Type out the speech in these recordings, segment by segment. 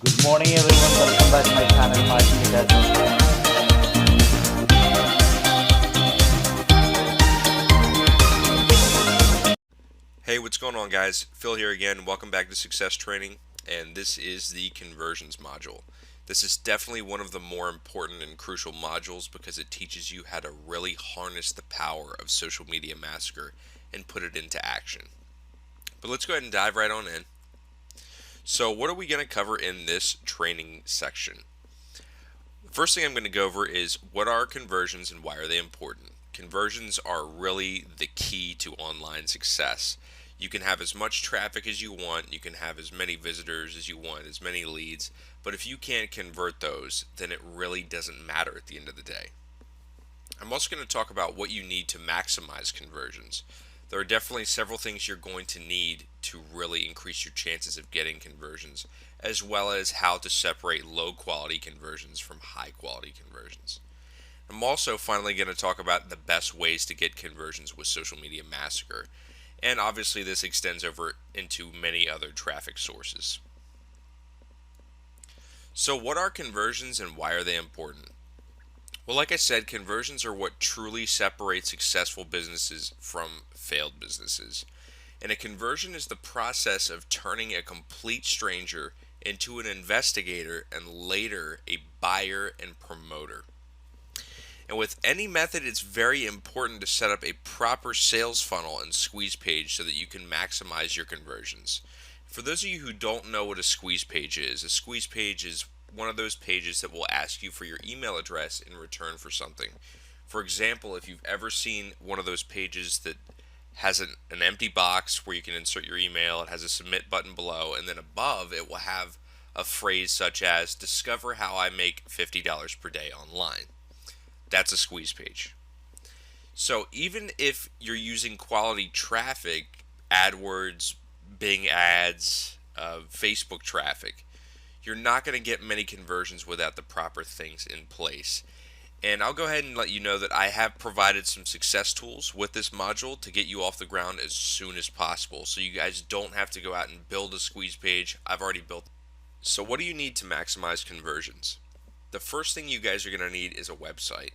Good morning everyone, welcome back to my channel Media Hey, what's going on, guys? Phil here again. Welcome back to Success Training, and this is the conversions module. This is definitely one of the more important and crucial modules because it teaches you how to really harness the power of Social Media Massacre and put it into action. But let's go ahead and dive right on in. So, what are we going to cover in this training section? The first thing I'm going to go over is what are conversions and why are they important? Conversions are really the key to online success. You can have as much traffic as you want, you can have as many visitors as you want, as many leads, but if you can't convert those, then it really doesn't matter at the end of the day. I'm also going to talk about what you need to maximize conversions. There are definitely several things you're going to need to really increase your chances of getting conversions, as well as how to separate low quality conversions from high quality conversions. I'm also finally going to talk about the best ways to get conversions with Social Media Massacre, and obviously this extends over into many other traffic sources. So what are conversions and why are they important? Well, like I said, conversions are what truly separates successful businesses from failed businesses. And a conversion is the process of turning a complete stranger into an investigator and later a buyer and promoter. And with any method, it's very important to set up a proper sales funnel and squeeze page so that you can maximize your conversions. For those of you who don't know what a squeeze page is, a squeeze page is one of those pages that will ask you for your email address in return for something. For example, if you've ever seen one of those pages that has an empty box where you can insert your email, it has a submit button below, and then above it will have a phrase such as discover how I make $50 per day online. That's a squeeze page. So even if you're using quality traffic, AdWords, Bing ads, Facebook traffic, you're not going to get many conversions without the proper things in place. And I'll go ahead and let you know that I have provided some success tools with this module to get you off the ground as soon as possible. So you guys don't have to go out and build a squeeze page. I've already built. So what do you need to maximize conversions? The first thing you guys are going to need is a website.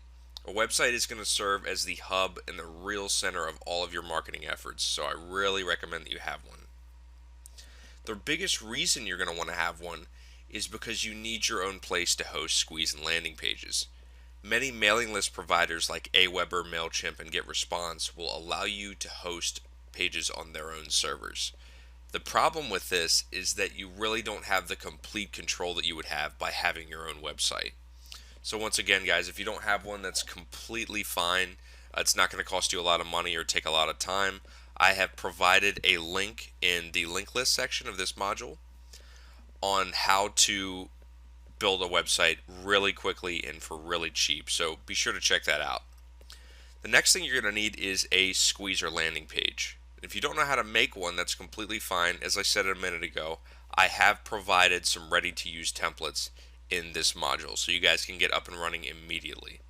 A website is going to serve as the hub and the real center of all of your marketing efforts, so I really recommend that you have one. The biggest reason you're going to want to have one is because you need your own place to host squeeze and landing pages. Many mailing list providers like Aweber, MailChimp, and GetResponse will allow you to host pages on their own servers. The problem with this is that you really don't have the complete control that you would have by having your own website. So once again, guys, if you don't have one, that's completely fine. It's not going to cost you a lot of money or take a lot of time. I have provided a link in the link list section of this module on how to build a website really quickly and for really cheap. So be sure to check that out. The next thing you're going to need is a squeezer landing page. If you don't know how to make one, that's completely fine. As I said a minute ago, I have provided some ready to use templates in this module so you guys can get up and running immediately.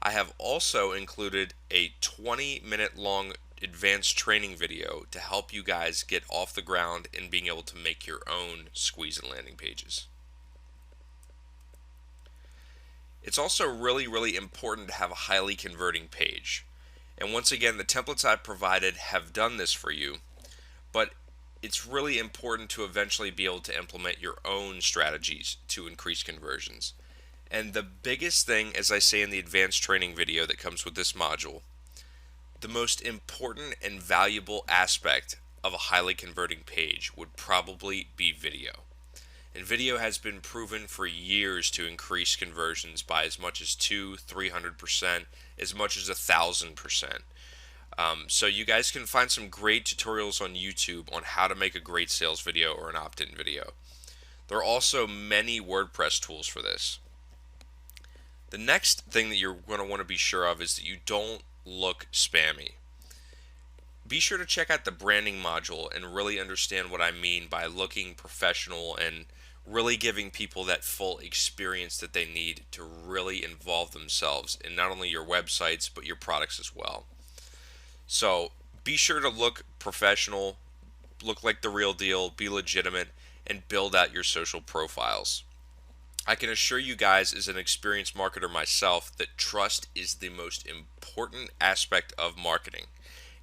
I have also included a 20-minute long advanced training video to help you guys get off the ground and being able to make your own squeeze and landing pages. It's also really important to have a highly converting page. And once again, the templates I've provided have done this for you, but it's really important to eventually be able to implement your own strategies to increase conversions. And the biggest thing, as I say in the advanced training video that comes with this module, the most important and valuable aspect of a highly converting page would probably be video. And video has been proven for years to increase conversions by as much as 200-300%, as much as 1,000%. So you guys can find some great tutorials on YouTube on how to make a great sales video or an opt-in video. There are also many WordPress tools for this. The next thing that you're going to want to be sure of is that you don't look spammy. Be sure to check out the branding module and really understand what I mean by looking professional and really giving people that full experience that they need to really involve themselves in not only your websites but your products as well. So be sure to look professional, look like the real deal, be legitimate, and build out your social profiles. I can assure you guys, as an experienced marketer myself, that trust is the most important aspect of marketing.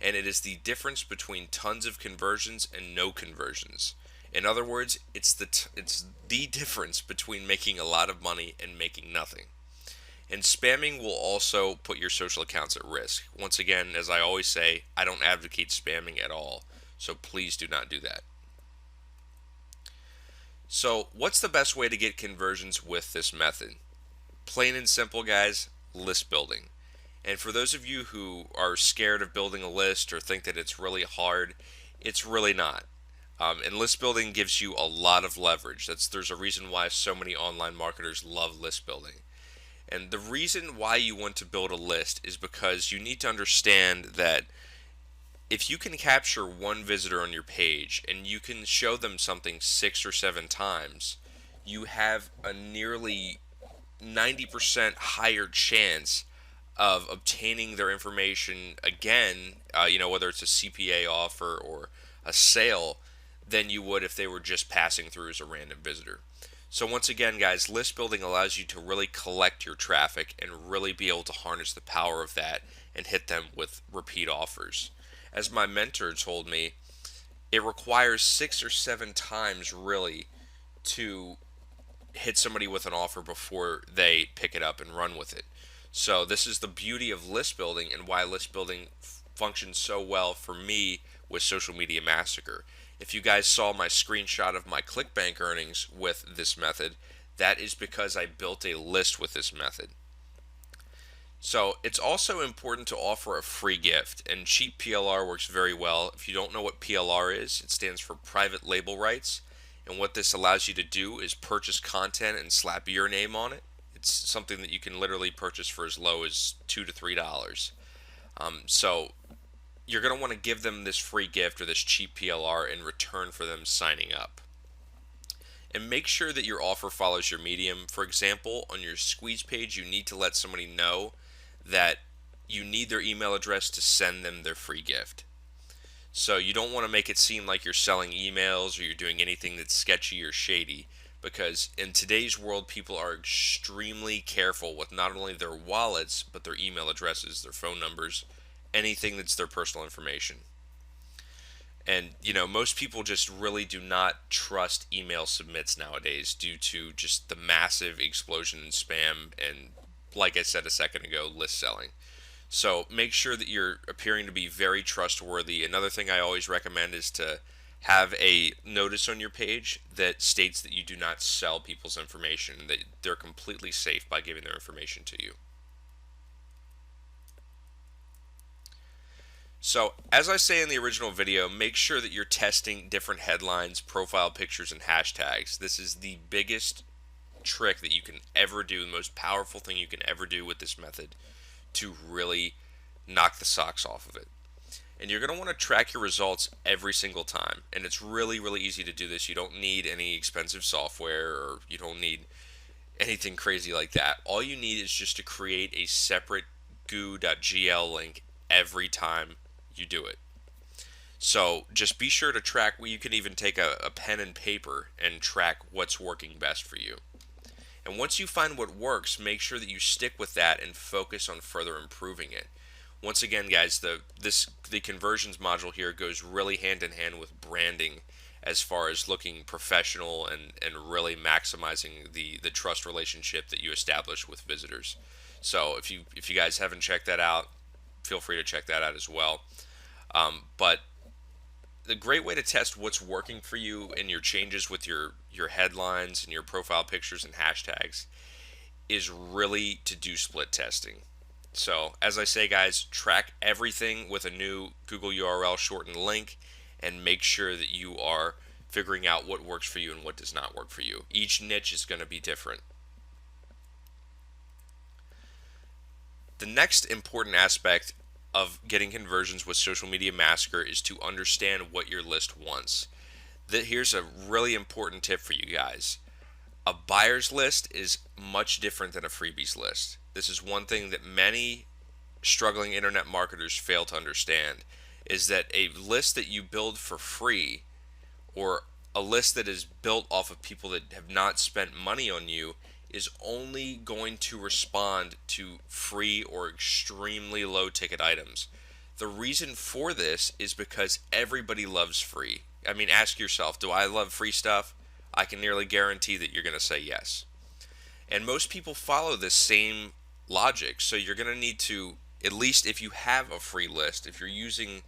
And it is the difference between tons of conversions and no conversions. In other words, it's the difference between making a lot of money and making nothing. And spamming will also put your social accounts at risk. Once again, as I always say, I don't advocate spamming at all. So please do not do that. So, what's the best way to get conversions with this method? Plain and simple, guys, list building. And for those of you who are scared of building a list or think that it's really hard, it's really not. And list building gives you a lot of leverage. There's a reason why so many online marketers love list building. And the reason why you want to build a list is because you need to understand that if you can capture one visitor on your page and you can show them something 6 or 7 times, you have a nearly 90% higher chance of obtaining their information again, whether it's a CPA offer or a sale, than you would if they were just passing through as a random visitor. So once again, guys, list building allows you to really collect your traffic and really be able to harness the power of that and hit them with repeat offers. As my mentor told me, it requires 6 or 7 times really to hit somebody with an offer before they pick it up and run with it. So this is the beauty of list building and why list building functions so well for me with Social Media Massacre. If you guys saw my screenshot of my ClickBank earnings with this method, that is because I built a list with this method. So it's also important to offer a free gift, and cheap PLR works very well. If you don't know what PLR is, it stands for private label rights, and what this allows you to do is purchase content and slap your name on it. It's something that you can literally purchase for as low as $2 to $3. So you're going to want to give them this free gift or this cheap PLR in return for them signing up. And make sure that your offer follows your medium. For example, on your squeeze page, you need to let somebody know that you need their email address to send them their free gift. So you don't want to make it seem like you're selling emails or you're doing anything that's sketchy or shady, because in today's world, people are extremely careful with not only their wallets, but their email addresses, their phone numbers, anything that's their personal information. And, most people just really do not trust email submits nowadays due to just the massive explosion in spam and, like I said a second ago, list selling. So make sure that you're appearing to be very trustworthy. Another thing I always recommend is to have a notice on your page that states that you do not sell people's information, that they're completely safe by giving their information to you. So, as I say in the original video, make sure that you're testing different headlines, profile pictures, and hashtags. This is the biggest trick that you can ever do, the most powerful thing you can ever do with this method to really knock the socks off of it. And you're going to want to track your results every single time. And it's really, really easy to do this. You don't need any expensive software, or you don't need anything crazy like that. All you need is just to create a separate goo.gl link every time you do it. So just be sure to track. You can even take a pen and paper and track what's working best for you. And once you find what works, make sure that you stick with that and focus on further improving it. Once again, guys, the conversions module here goes really hand in hand with branding, as far as looking professional and really maximizing the trust relationship that you establish with visitors. So if you guys haven't checked that out, feel free to check that out as well. But the great way to test what's working for you and your changes with your headlines and your profile pictures and hashtags is really to do split testing. So as I say, guys, track everything with a new Google URL shortened link and make sure that you are figuring out what works for you and what does not work for you. Each niche is going to be different. The next important aspect of getting conversions with Social Media Massacre is to understand what your list wants. Here's a really important tip for you guys. A buyer's list is much different than a freebies list. This is one thing that many struggling internet marketers fail to understand, is that a list that you build for free or a list that is built off of people that have not spent money on you is only going to respond to free or extremely low ticket items. The reason for this is because everybody loves free. I mean, ask yourself, do I love free stuff? I can nearly guarantee that you're going to say yes. And most people follow this same logic. So you're going to need to, at least if you have a free list, if you're using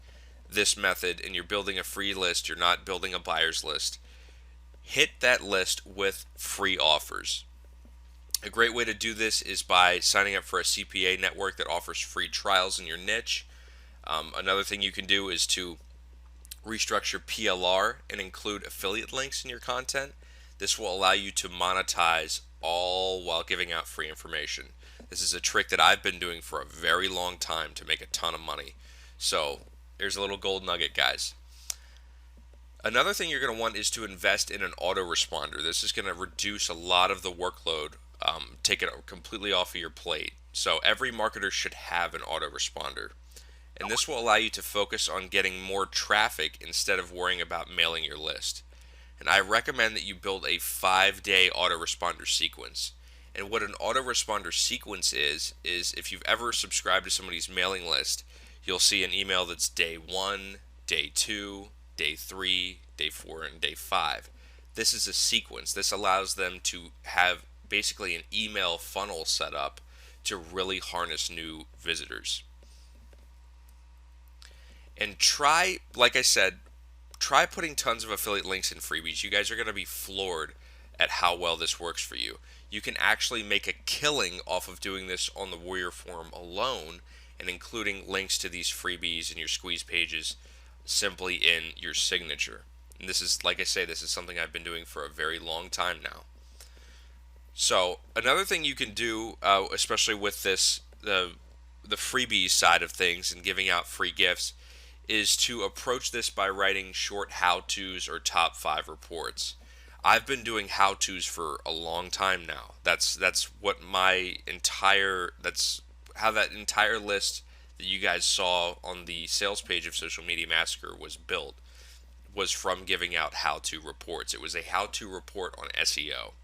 this method and you're building a free list, you're not building a buyer's list, hit that list with free offers. A great way to do this is by signing up for a CPA network that offers free trials in your niche. Another thing you can do is to restructure PLR and include affiliate links in your content. This will allow you to monetize all while giving out free information. This is a trick that I've been doing for a very long time to make a ton of money. So there's a little gold nugget, guys. Another thing you're going to want is to invest in an autoresponder. This is going to reduce a lot of the workload, take it completely off of your plate. So every marketer should have an autoresponder. And this will allow you to focus on getting more traffic instead of worrying about mailing your list. And I recommend that you build a 5-day autoresponder sequence. And what an autoresponder sequence is if you've ever subscribed to somebody's mailing list, you'll see an email that's day 1, day 2, day 3, day 4, and day 5. This is a sequence. This allows them to have basically an email funnel set up to really harness new visitors. And try, like I said, try putting tons of affiliate links and freebies. You guys are going to be floored at how well this works for you. You can actually make a killing off of doing this on the Warrior Forum alone and including links to these freebies and your squeeze pages simply in your signature. And this is, like I say, this is something I've been doing for a very long time now. So another thing you can do, especially with this, the freebies side of things and giving out free gifts, is to approach this by writing short how-tos or top 5 reports. I've been doing how-tos for a long time now. That's how that entire list that you guys saw on the sales page of Social Media Massacre was built, was from giving out how-to reports. It was a how-to report on SEO.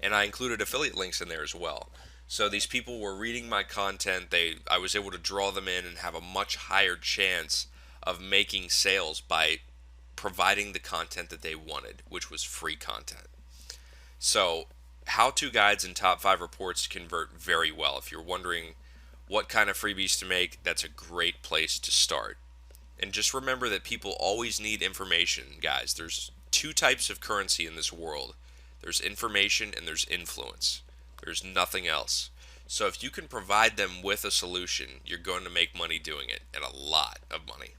And I included affiliate links in there as well. So these people were reading my content. I was able to draw them in and have a much higher chance of making sales by providing the content that they wanted, which was free content. So how-to guides and top 5 reports convert very well. If you're wondering what kind of freebies to make, that's a great place to start. And just remember that people always need information, guys. There's 2 types of currency in this world. There's information and there's influence. There's nothing else. So if you can provide them with a solution, you're going to make money doing it, and a lot of money.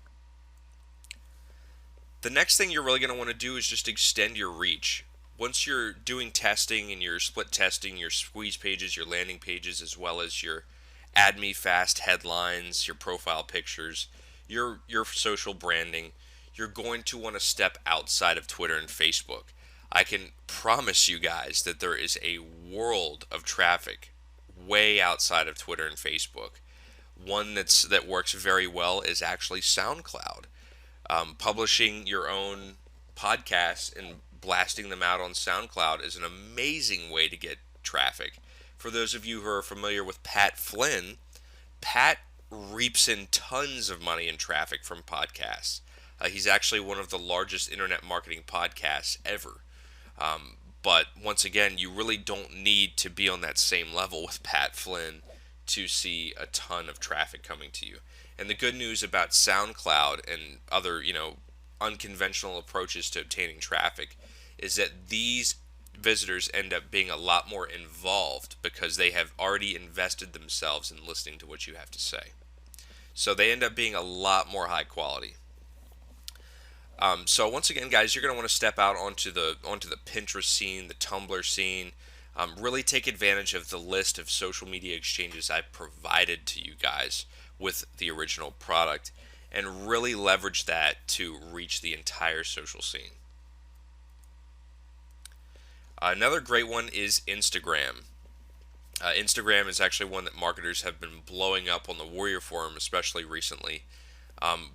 The next thing you're really going to want to do is just extend your reach. Once you're doing testing and you're split testing your squeeze pages, your landing pages, as well as your add me fast headlines, your profile pictures, your social branding, you're going to want to step outside of Twitter and Facebook. I can promise you guys that there is a world of traffic way outside of Twitter and Facebook. One that works very well is actually SoundCloud. Publishing your own podcasts and blasting them out on SoundCloud is an amazing way to get traffic. For those of you who are familiar with Pat Flynn, Pat reaps in tons of money in traffic from podcasts. He's actually one of the largest internet marketing podcasts ever. But once again, you really don't need to be on that same level with Pat Flynn to see a ton of traffic coming to you. And the good news about SoundCloud and other, unconventional approaches to obtaining traffic is that these visitors end up being a lot more involved because they have already invested themselves in listening to what you have to say. So they end up being a lot more high quality. So once again, guys, you're going to want to step out onto the Pinterest scene, the Tumblr scene. Really take advantage of the list of social media exchanges I provided to you guys with the original product, and really leverage that to reach the entire social scene. Another great one is Instagram. Instagram is actually one that marketers have been blowing up on the Warrior Forum, especially recently.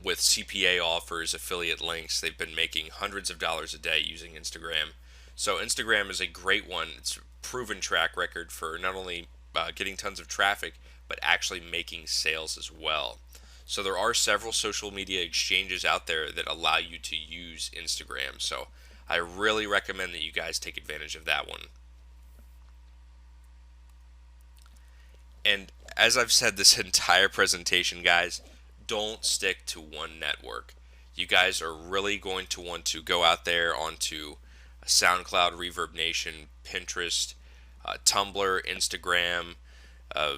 with CPA offers, affiliate links. They've been making hundreds of dollars a day using Instagram. So Instagram is a great one. It's a proven track record for not only getting tons of traffic, but actually making sales as well. So there are several social media exchanges out there that allow you to use Instagram. So I really recommend that you guys take advantage of that one. And as I've said this entire presentation, guys, don't stick to one network. You guys are really going to want to go out there onto SoundCloud, Reverb Nation, Pinterest, Tumblr, Instagram. Uh,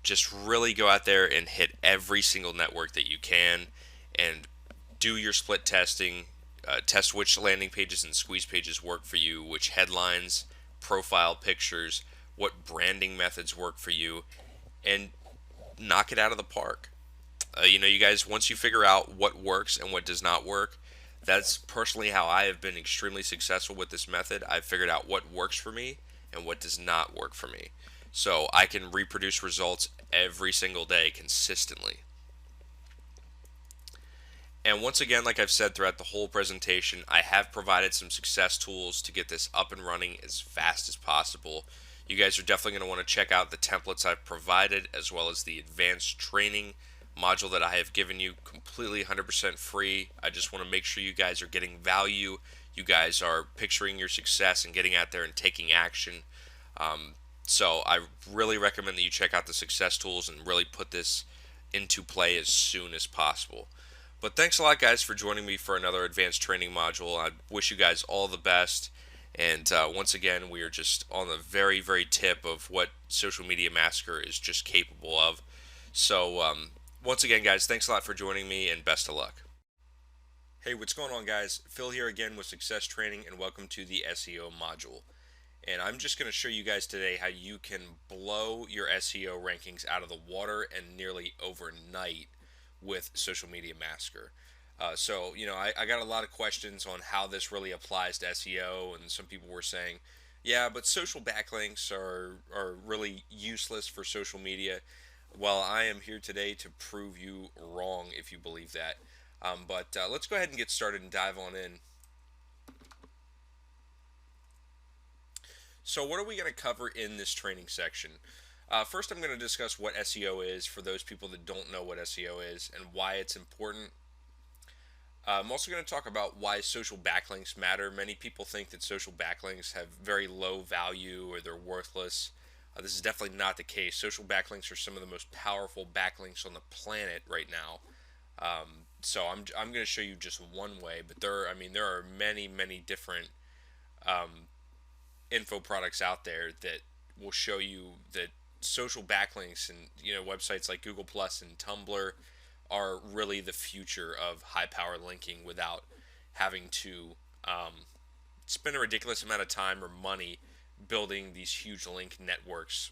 just really go out there and hit every single network that you can and do your split testing. Test which landing pages and squeeze pages work for you, which headlines, profile pictures, what branding methods work for you, and knock it out of the park. You guys, once you figure out what works and what does not work, that's personally how I have been extremely successful with this method. I've figured out what works for me and what does not work for me. So I can reproduce results every single day consistently. And once again, like I've said throughout the whole presentation, I have provided some success tools to get this up and running as fast as possible. You guys are definitely going to want to check out the templates I've provided, as well as the advanced training module that I have given you completely 100% free. I just want to make sure you guys are getting value. You guys are picturing your success and getting out there and taking action. So I really recommend that you check out the success tools and really put this into play as soon as possible. But thanks a lot, guys, for joining me for another advanced training module. I wish you guys all the best. And once again, we are just on the very, very tip of what Social Media Massacre is just capable of. So once again, guys, thanks a lot for joining me, and best of luck. Hey, what's going on, guys? Phil here again with Success Training, and welcome to the SEO module. And I'm just going to show you guys today how you can blow your SEO rankings out of the water and nearly overnight with Social Media Massacre. I got a lot of questions on how this really applies to SEO, and some people were saying, yeah, but social backlinks are really useless for social media. Well, I am here today to prove you wrong if you believe that. But let's go ahead and get started and dive on in. So what are we going to cover in this training section? First, I'm going to discuss what SEO is for those people that don't know what SEO is and why it's important. I'm also going to talk about why social backlinks matter. Many people think that social backlinks have very low value or they're worthless. This is definitely not the case. Social backlinks are some of the most powerful backlinks on the planet right now. So I'm going to show you just one way, but there are many different info products out there that will show you that social backlinks and websites like Google Plus and Tumblr are really the future of high power linking without having to spend a ridiculous amount of time or money building these huge link networks.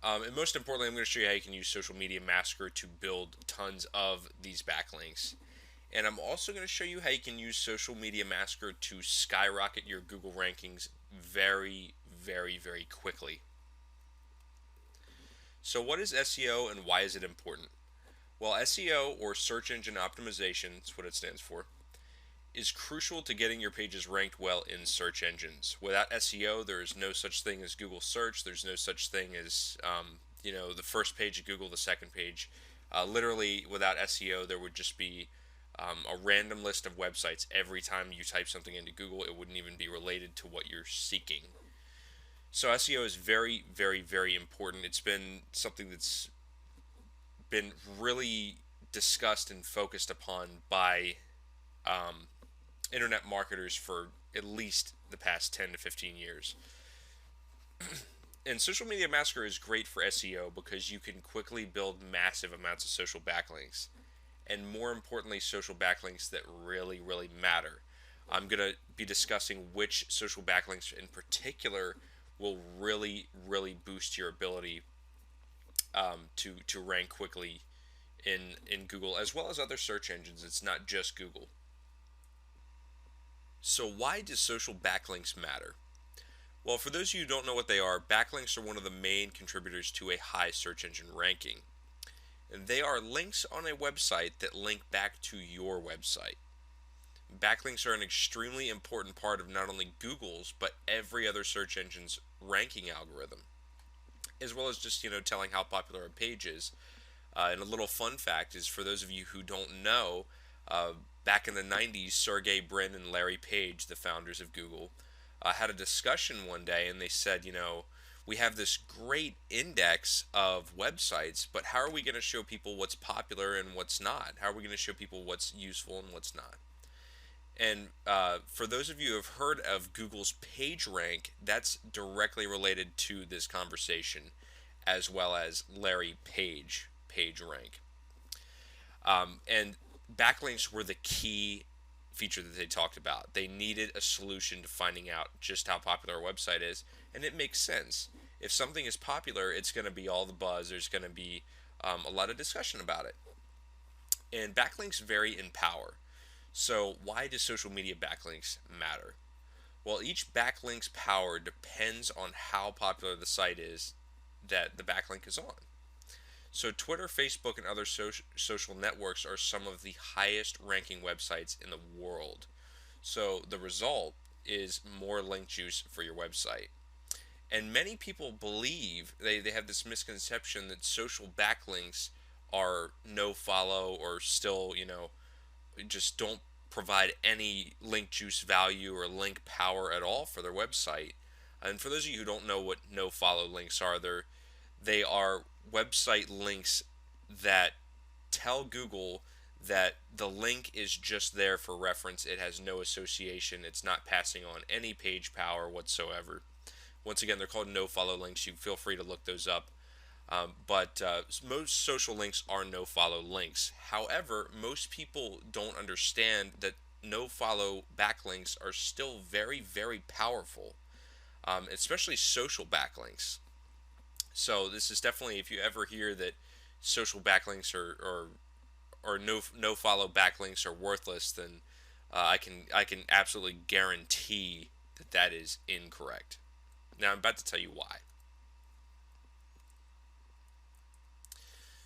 And most importantly, I'm going to show you how you can use Social Media Massacre to build tons of these backlinks. And I'm also going to show you how you can use Social Media Massacre to skyrocket your Google rankings very, very, very quickly. So what is SEO and why is it important? Well, SEO, or search engine optimization, that's what it stands for, is crucial to getting your pages ranked well in search engines. Without SEO, there is no such thing as Google search. There's no such thing as the first page of Google, the second page. Literally, without SEO, there would just be a random list of websites. Every time you type something into Google, it wouldn't even be related to what you're seeking. So SEO is very, very, very important. It's been something that's been really discussed and focused upon by internet marketers for at least the past 10 to 15 years. And Social Media Massacre is great for SEO because you can quickly build massive amounts of social backlinks. And more importantly, social backlinks that really, really matter. I'm going to be discussing which social backlinks in particular will really, really boost your ability to rank quickly in Google, as well as other search engines. It's not just Google. So why do social backlinks matter? Well, for those of you who don't know what they are, backlinks are one of the main contributors to a high search engine ranking. They are links on a website that link back to your website. Backlinks are an extremely important part of not only Google's, but every other search engine's ranking algorithm, as well as just, telling how popular a page is. And a little fun fact is, for those of you who don't know, uh, back in the 90s, Sergey Brin and Larry Page, the founders of Google, had a discussion one day, and they said, we have this great index of websites, but how are we going to show people what's popular and what's not? How are we going to show people what's useful and what's not? And for those of you who have heard of Google's PageRank, that's directly related to this conversation, as well as Larry Page PageRank. And backlinks were the key feature that they talked about. They needed a solution to finding out just how popular a website is, and it makes sense. If something is popular, it's going to be all the buzz. There's going to be a lot of discussion about it. And backlinks vary in power. So why do social media backlinks matter? Well, each backlink's power depends on how popular the site is that the backlink is on. So Twitter, Facebook, and other social networks are some of the highest ranking websites in the world. So the result is more link juice for your website. And many people believe, they have this misconception that social backlinks are no follow, or still, just don't provide any link juice value or link power at all for their website. And for those of you who don't know what no follow links are, they are website links that tell Google that the link is just there for reference. It has no association. It's not passing on any page power whatsoever. Once again, they're called no follow links. You feel free to look those up. But most social links are no follow links. However, most people don't understand that no follow backlinks are still very, very powerful, especially social backlinks. So this is definitely, if you ever hear that social backlinks or no follow backlinks are worthless, then I can absolutely guarantee that that is incorrect. Now I'm about to tell you why.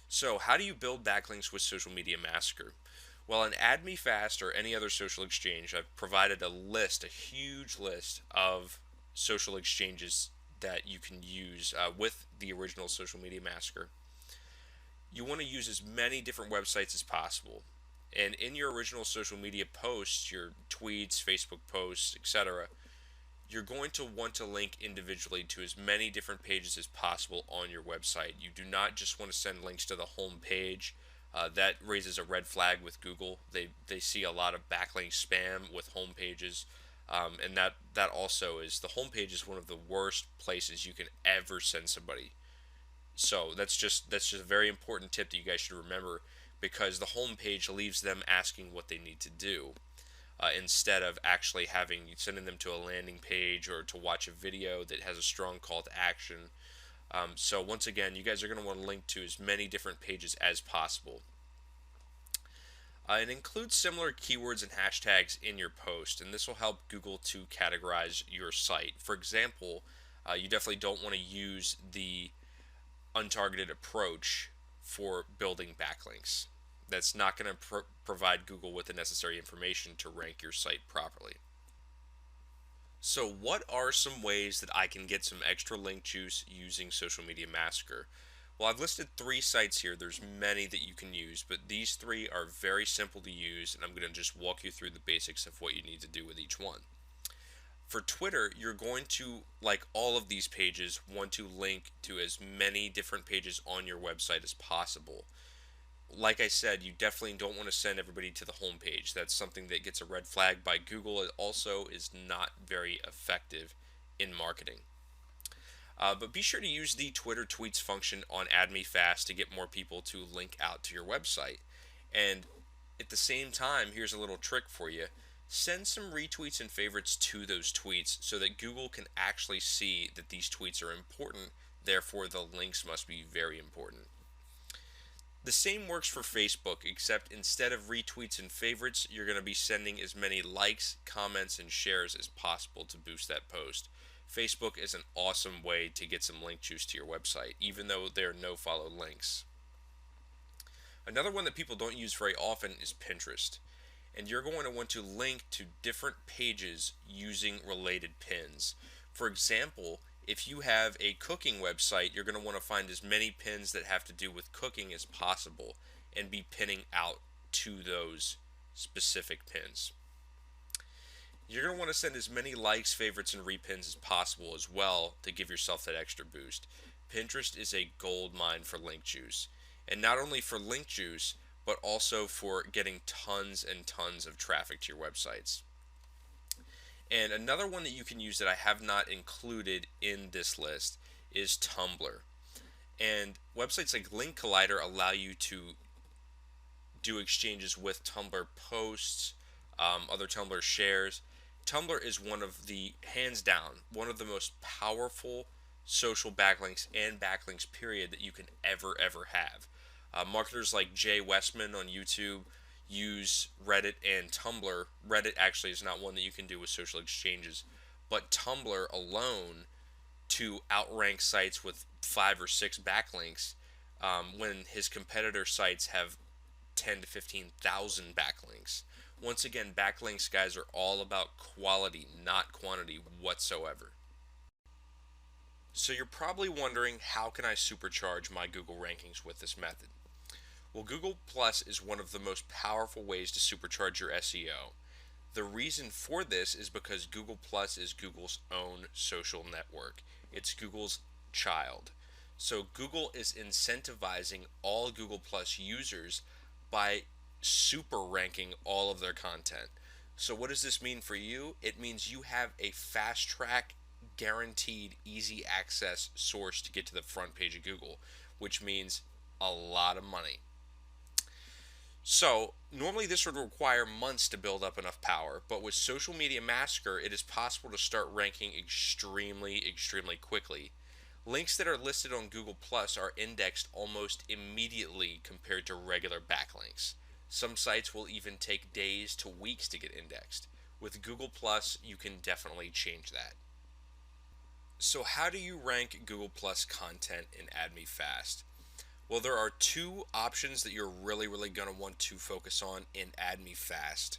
So how do you build backlinks with Social Media Massacre? Well, in AdMeFast or any other social exchange, I've provided a huge list of social exchanges that you can use with the original Social Media Massacre. You want to use as many different websites as possible. And in your original social media posts, your tweets, Facebook posts, etc., you're going to want to link individually to as many different pages as possible on your website. You do not just want to send links to the home page. That raises a red flag with Google. They see a lot of backlink spam with home pages. And that also is, the home page is one of the worst places you can ever send somebody. So that's just a very important tip that you guys should remember, because the home page leaves them asking what they need to do. Instead of actually sending them to a landing page or to watch a video that has a strong call to action. So once again, you guys are going to want to link to as many different pages as possible. And include similar keywords and hashtags in your post, and this will help Google to categorize your site. For example, you definitely don't want to use the untargeted approach for building backlinks. That's not going to provide Google with the necessary information to rank your site properly. So what are some ways that I can get some extra link juice using Social Media Massacre? Well, I've listed 3 sites here. There's many that you can use, but these 3 are very simple to use, and I'm going to just walk you through the basics of what you need to do with each one. For Twitter, you're going to, like all of these pages, want to link to as many different pages on your website as possible. Like I said, you definitely don't want to send everybody to the home page. That's something that gets a red flag by Google. It also is not very effective in marketing. But be sure to use the Twitter tweets function on AdMeFast to get more people to link out to your website. And at the same time, here's a little trick for you. Send some retweets and favorites to those tweets so that Google can actually see that these tweets are important. Therefore, the links must be very important. The same works for Facebook, except instead of retweets and favorites, you're going to be sending as many likes, comments, and shares as possible to boost that post. Facebook is an awesome way to get some link juice to your website, even though there are no follow links. Another one that people don't use very often is Pinterest. And you're going to want to link to different pages using related pins. For example, if you have a cooking website, you're going to want to find as many pins that have to do with cooking as possible and be pinning out to those specific pins. You're going to want to send as many likes, favorites, and repins as possible as well to give yourself that extra boost. Pinterest is a gold mine for link juice. And not only for link juice, but also for getting tons and tons of traffic to your websites. And another one that you can use that I have not included in this list is Tumblr. And websites like Link Collider allow you to do exchanges with Tumblr posts, other Tumblr shares. Tumblr is one of the, hands down, one of the most powerful social backlinks and backlinks period that you can ever have. Marketers like Jay Westman on YouTube use Reddit and Tumblr. Reddit actually is not one that you can do with social exchanges, but Tumblr alone to outrank sites with 5 or 6 backlinks when his competitor sites have 10 to 15,000 backlinks. Once again, backlinks, guys, are all about quality, not quantity whatsoever. So you're probably wondering, how can I supercharge my Google rankings with this method? Well, Google Plus is one of the most powerful ways to supercharge your SEO. The reason for this is because Google Plus is Google's own social network. It's Google's child. So Google is incentivizing all Google Plus users by super ranking all of their content. So what does this mean for you? It means you have a fast track, guaranteed, easy access source to get to the front page of Google, which means a lot of money. So, normally this would require months to build up enough power, but with Social Media Massacre, it is possible to start ranking extremely quickly. Links that are listed on Google Plus are indexed almost immediately compared to regular backlinks. Some sites will even take days to weeks to get indexed. With Google Plus, you can definitely change that. So how do you rank Google Plus content in AdMeFast? Well, there are 2 options that you're really going to want to focus on in AdMeFast.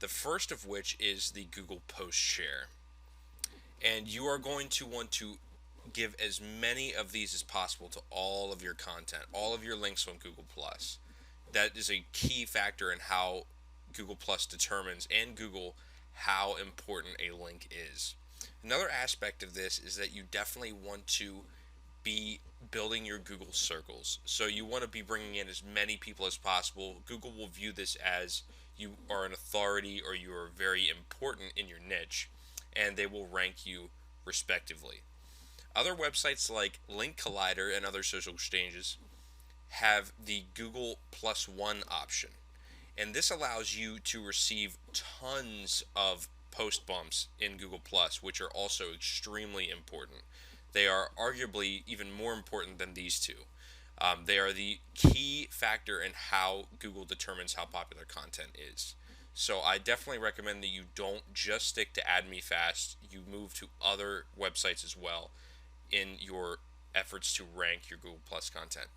The first of which is the Google Post Share. And you are going to want to give as many of these as possible to all of your content, all of your links on Google Plus. That is a key factor in how Google Plus determines, and Google, how important a link is. Another aspect of this is that you definitely want to be building your Google circles. So you want to be bringing in as many people as possible. Google will view this as you are an authority or you are very important in your niche, and they will rank you respectively. Other websites like Link Collider and other social exchanges have the Google Plus One option, and this allows you to receive tons of post bumps in Google Plus, which are also extremely important. They are arguably even more important than these two. They are the key factor in how Google determines how popular content is. So I definitely recommend that you don't just stick to AdMeFast, you move to other websites as well in your efforts to rank your Google Plus content.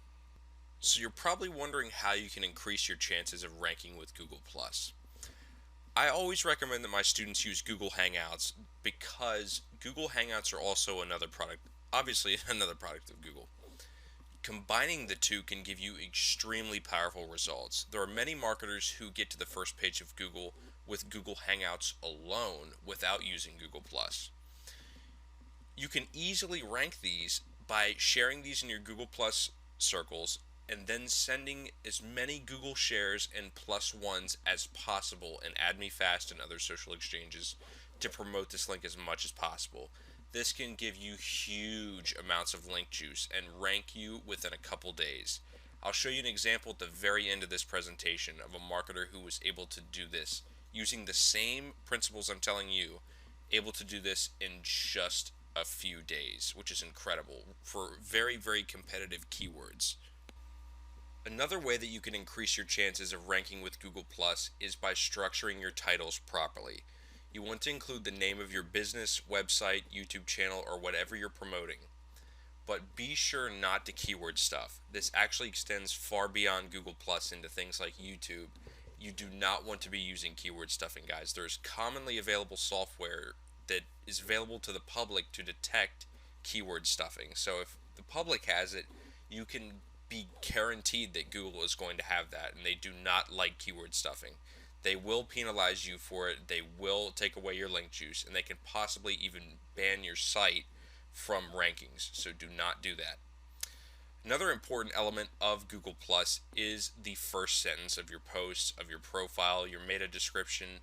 So you're probably wondering how you can increase your chances of ranking with Google Plus. I always recommend that my students use Google Hangouts because Google Hangouts are also another product, obviously another product of Google. Combining the two can give you extremely powerful results. There are many marketers who get to the first page of Google with Google Hangouts alone without using Google Plus. You can easily rank these by sharing these in your Google Plus circles and then sending as many Google shares and plus ones as possible in AdMeFast and other social exchanges to promote this link as much as possible. This can give you huge amounts of link juice and rank you within a couple days. I'll show you an example at the very end of this presentation of a marketer who was able to do this using the same principles I'm telling you, able to do this in just a few days, which is incredible for very competitive keywords. Another way that you can increase your chances of ranking with Google Plus is by structuring your titles properly. You want to include the name of your business, website, YouTube channel, or whatever you're promoting. but be sure not to keyword stuff. This actually extends far beyond Google Plus into things like YouTube. You do not want to be using keyword stuffing, guys. There's commonly available software that is available to the public to detect keyword stuffing. So if the public has it, you can be guaranteed that Google is going to have that, and they do not like keyword stuffing. They will penalize you for it, they will take away your link juice, and they can possibly even ban your site from rankings, so do not do that. Another important element of Google Plus is the first sentence of your post, of your profile, your meta description.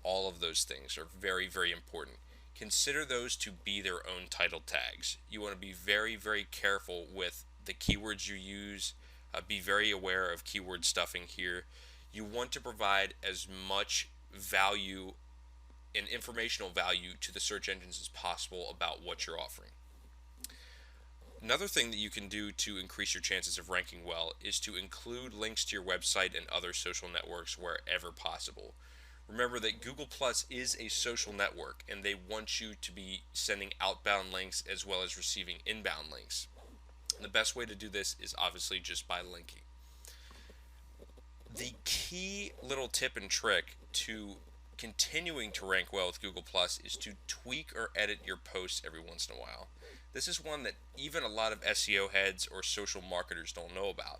All of those things are very, very important. Consider those to be their own title tags. You want to be very, very careful with the keywords you use. Be very aware of keyword stuffing here. You want to provide as much value and informational value to the search engines as possible about what you're offering. Another thing that you can do to increase your chances of ranking well is to include links to your website and other social networks wherever possible. Remember that Google Plus is a social network, and they want you to be sending outbound links as well as receiving inbound links. And the best way to do this is obviously just by linking. The key little tip and trick to continuing to rank well with Google Plus is to tweak or edit your posts every once in a while. This is one that even a lot of SEO heads or social marketers don't know about.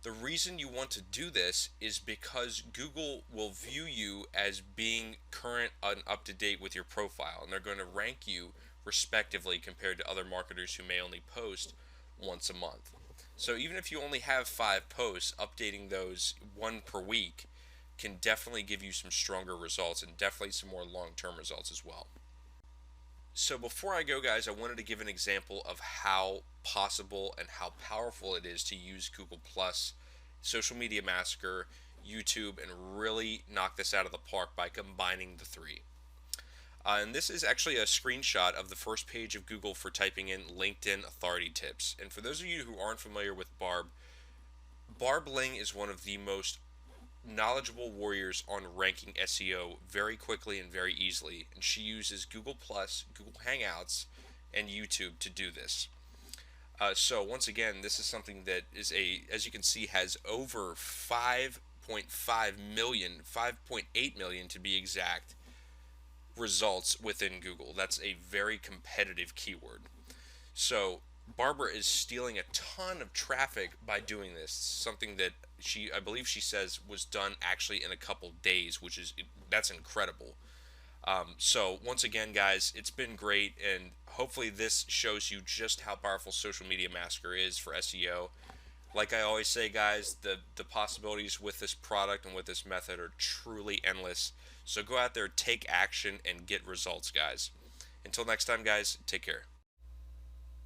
The reason you want to do this is because Google will view you as being current and up to date with your profile, and they're going to rank you respectively compared to other marketers who may only post once a month. So even if you only have 5 posts, updating those 1 per week can definitely give you some stronger results and definitely some more long-term results as well. So before I go, guys, I wanted to give an example of how possible and how powerful it is to use Google Plus, Social Media Massacre, YouTube, and really knock this out of the park by combining the 3. And this is actually a screenshot of the first page of Google for typing in LinkedIn authority tips. And for those of you who aren't familiar with Barb Ling is one of the most knowledgeable warriors on ranking SEO very quickly and very easily, and she uses Google Plus, Google Hangouts, and YouTube to do this. So once again, this is something that is as you can see, has over 5.5 million, 5.8 million to be exact, results within Google. That's a very competitive keyword. So Barbara is stealing a ton of traffic by doing this. Something that I believe she says was done actually in a couple days, that's incredible. So once again, guys, it's been great, and hopefully this shows you just how powerful Social Media Massacre is for SEO. Like I always say, guys, the possibilities with this product and with this method are truly endless. So go out there, take action, and get results, guys. Until next time, guys, take care.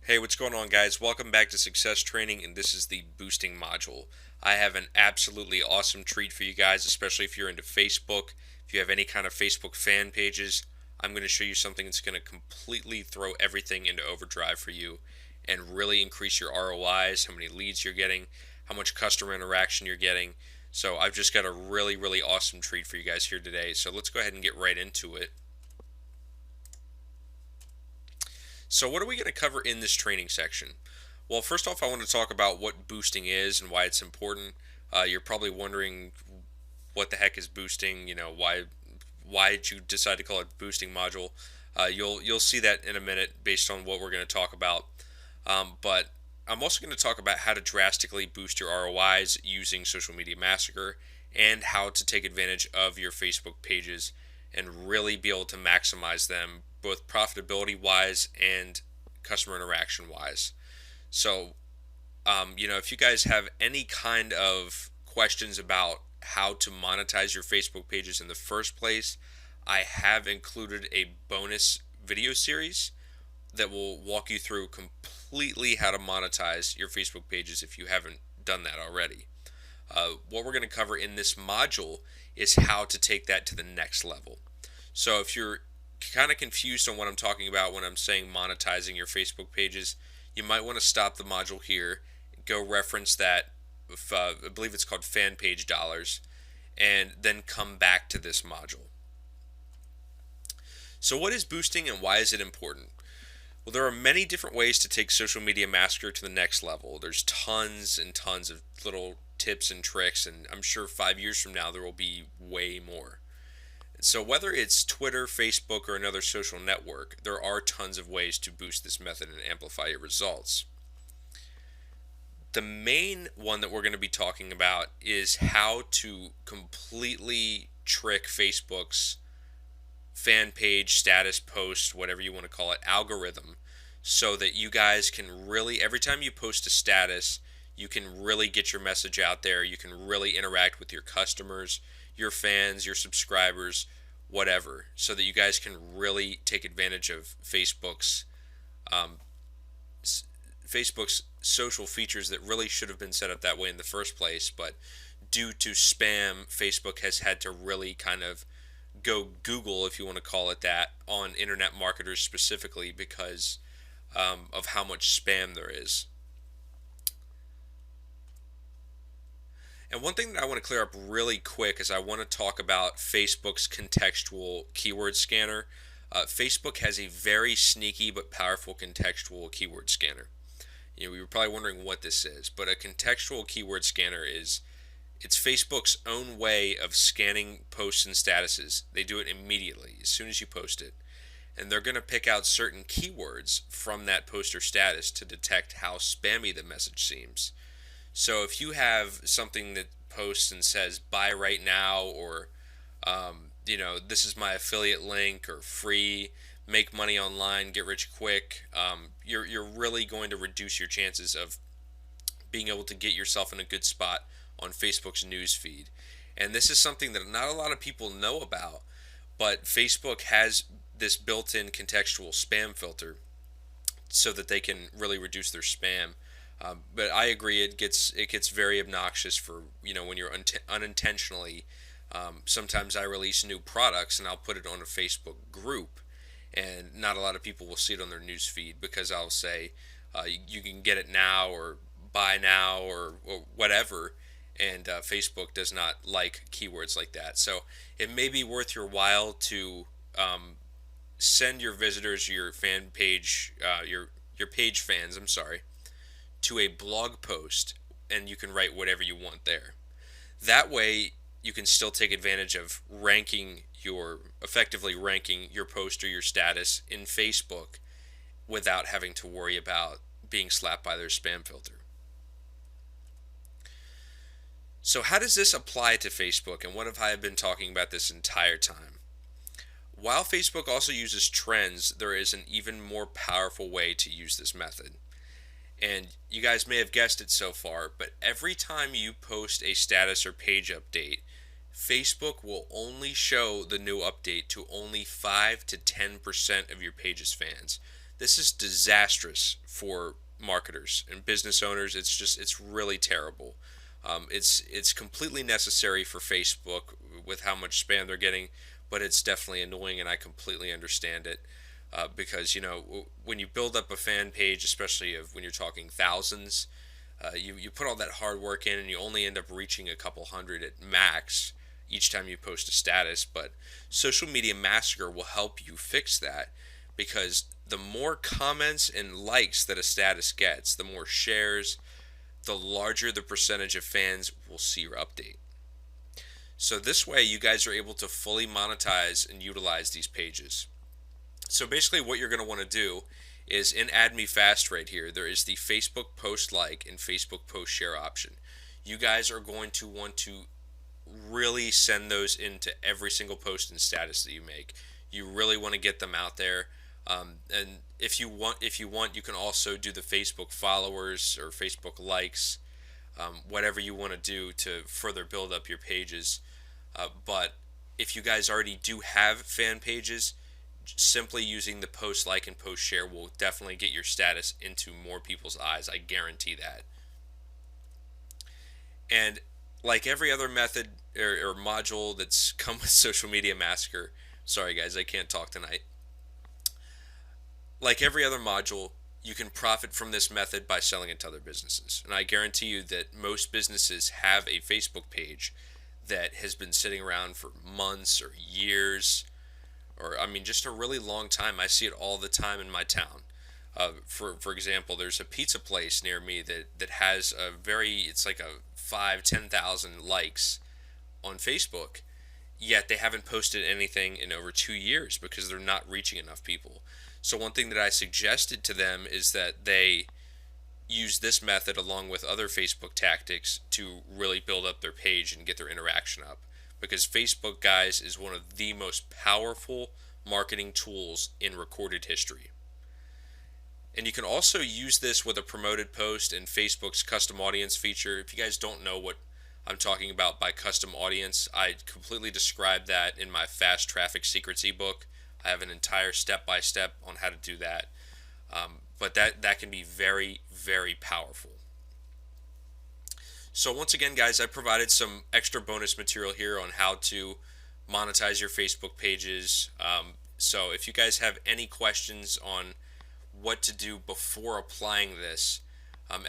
Hey, what's going on, guys? Welcome back to Success Training, and this is the boosting module. I have an absolutely awesome treat for you guys, especially if you're into Facebook. If you have any kind of Facebook fan pages, I'm going to show you something that's going to completely throw everything into overdrive for you and really increase your ROIs, how many leads you're getting, how much customer interaction you're getting. So I've just got a really, really awesome treat for you guys here today. So let's go ahead and get right into it. So what are we going to cover in this training section? Well, first off, I want to talk about what boosting is and why it's important. You're probably wondering what the heck is boosting. You know, why did you decide to call it boosting module? You'll see that in a minute based on what we're going to talk about. But I'm also going to talk about how to drastically boost your ROIs using Social Media Massacre and how to take advantage of your Facebook pages and really be able to maximize them both profitability wise and customer interaction wise. So, if you guys have any kind of questions about how to monetize your Facebook pages in the first place, I have included a bonus video series that will walk you through completely how to monetize your Facebook pages if you haven't done that already. What we're going to cover in this module is how to take that to the next level. So if you're kind of confused on what I'm talking about when I'm saying monetizing your Facebook pages, you might want to stop the module here, go reference that, I believe it's called Fan Page Dollars, and then come back to this module. So what is boosting and why is it important? Well, there are many different ways to take Social Media Massacre to the next level. There's tons and tons of little tips and tricks, and I'm sure 5 years from now there will be way more. So, whether it's Twitter, Facebook, or another social network, there are tons of ways to boost this method and amplify your results. The main one that we're going to be talking about is how to completely trick Facebook's fan page, status post, whatever you want to call it, algorithm, so that you guys can really, every time you post a status, you can really get your message out there. You can really interact with your customers, your fans, your subscribers, whatever, so that you guys can really take advantage of um, Facebook's social features that really should have been set up that way in the first place, but due to spam, Facebook has had to really kind of go Google, if you want to call it that, on internet marketers specifically because of how much spam there is. And one thing that I want to clear up really quick is I want to talk about Facebook's contextual keyword scanner. Facebook has a very sneaky but powerful contextual keyword scanner. You were probably wondering what this is, but a contextual keyword scanner it's Facebook's own way of scanning posts and statuses. They do it immediately as soon as you post it. And they're going to pick out certain keywords from that post or status to detect how spammy the message seems. So if you have something that posts and says buy right now, or this is my affiliate link, or free, make money online, get rich quick, you're really going to reduce your chances of being able to get yourself in a good spot on Facebook's news feed. And this is something that not a lot of people know about, but Facebook has this built-in contextual spam filter so that they can really reduce their spam. But I agree, it gets very obnoxious for when you're unintentionally. Sometimes I release new products and I'll put it on a Facebook group, and not a lot of people will see it on their news feed because I'll say you can get it now, or buy now, or whatever. And Facebook does not like keywords like that. So it may be worth your while to send your visitors, your fan page, your page fans, I'm sorry, to a blog post, and you can write whatever you want there. That way, you can still take advantage of effectively ranking your post or your status in Facebook without having to worry about being slapped by their spam filter. So how does this apply to Facebook, and what have I been talking about this entire time? While Facebook also uses trends, there is an even more powerful way to use this method. And you guys may have guessed it so far, but every time you post a status or page update, Facebook will only show the new update to only 5 to 10% of your page's fans. This is disastrous for marketers and business owners. It's really terrible. It's completely necessary for Facebook with how much spam they're getting, but it's definitely annoying, and I completely understand it. Because when you build up a fan page, especially when you're talking thousands, you put all that hard work in, and you only end up reaching a couple hundred at max each time you post a status. But Social Media Massacre will help you fix that, because the more comments and likes that a status gets, the more shares, the larger the percentage of fans will see your update. So this way, you guys are able to fully monetize and utilize these pages. So basically what you're going to want to do is, in Add Me Fast right here, there is the Facebook post like and Facebook post share option. You guys are going to want to really send those into every single post and status that you make. You really want to get them out there. And if you want, you can also do the Facebook followers or Facebook likes, whatever you want to do to further build up your pages. But if you guys already do have fan pages, simply using the post like and post share will definitely get your status into more people's eyes. I guarantee that. And like every other method or module that's come with Social Media Massacre, sorry guys, I can't talk tonight. Like every other module, you can profit from this method by selling it to other businesses. And I guarantee you that most businesses have a Facebook page that has been sitting around for months or years, or I mean just a really long time. I see it all the time in my town. For example, there's a pizza place near me that has a very, it's like a 5-10,000 likes on Facebook, yet they haven't posted anything in over 2 years because they're not reaching enough people. So one thing that I suggested to them is that they use this method along with other Facebook tactics to really build up their page and get their interaction up. Because Facebook, guys, is one of the most powerful marketing tools in recorded history. And you can also use this with a promoted post in Facebook's custom audience feature. If you guys don't know what I'm talking about by custom audience, I completely describe that in my Fast Traffic Secrets ebook. I have an entire step-by-step on how to do that. But that can be very, very powerful. So once again, guys, I provided some extra bonus material here on how to monetize your Facebook pages. So if you guys have any questions on what to do before applying this,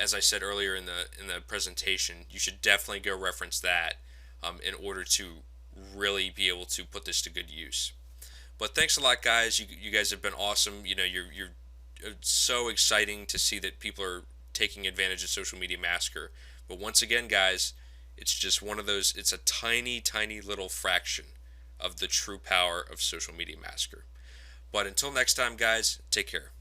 as I said earlier in the presentation, you should definitely go reference that in order to really be able to put this to good use. But thanks a lot, guys. You guys have been awesome. You're so exciting to see that people are taking advantage of Social Media Massacre. But once again, guys, it's just one of those. It's a tiny, tiny little fraction of the true power of Social Media Massacre. But until next time, guys, take care.